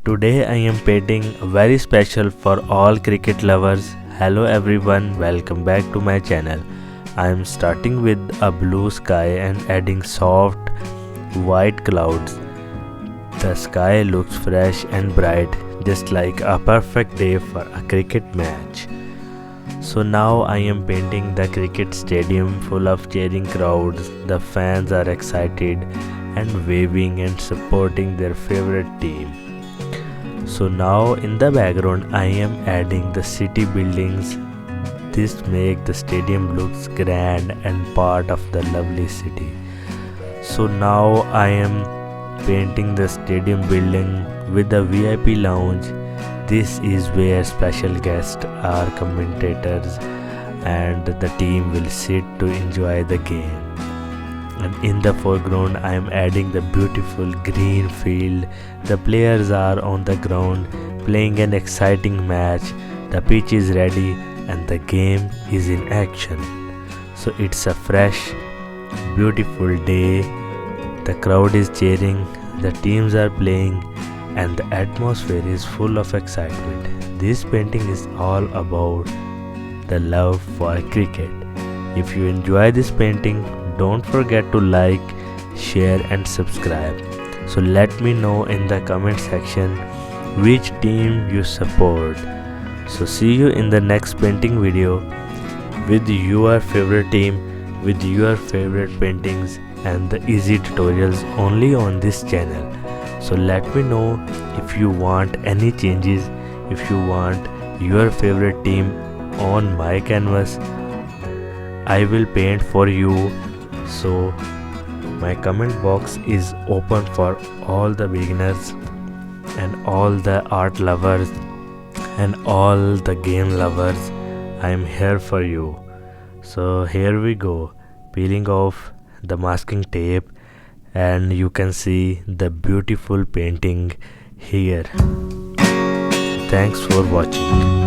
Today I am painting very special for all cricket lovers. Hello everyone, welcome back to my channel. I am starting with a blue sky and adding soft white clouds. The sky looks fresh and bright, just like a perfect day for a cricket match. So now I am painting the cricket stadium full of cheering crowds. The fans are excited and waving and supporting their favorite team. So now in the background I am adding the city buildings. This makes the stadium looks grand and part of the lovely city. So now I am painting the stadium building with the VIP lounge. This is where special guests are commentators and the team will sit to enjoy the game. And in the foreground I am adding the beautiful green field. The players are on the ground playing an exciting match. The pitch is ready and the game is in action. So it's a fresh, beautiful day. The crowd is cheering, the teams are playing, and the atmosphere is full of excitement. This painting is all about the love for cricket. If you enjoy this painting, don't forget to like, share and subscribe. So let me know in the comment section which team you support. So see you in the next painting video with your favorite team, with your favorite paintings and the easy tutorials only on this channel. So let me know if you want any changes, if you want your favorite team on my canvas. I will paint for you. So my comment box is open for all the beginners and all the art lovers and all the game lovers. I am here for you. So here we go, peeling off the masking tape, and you can see the beautiful painting here. Thanks for watching.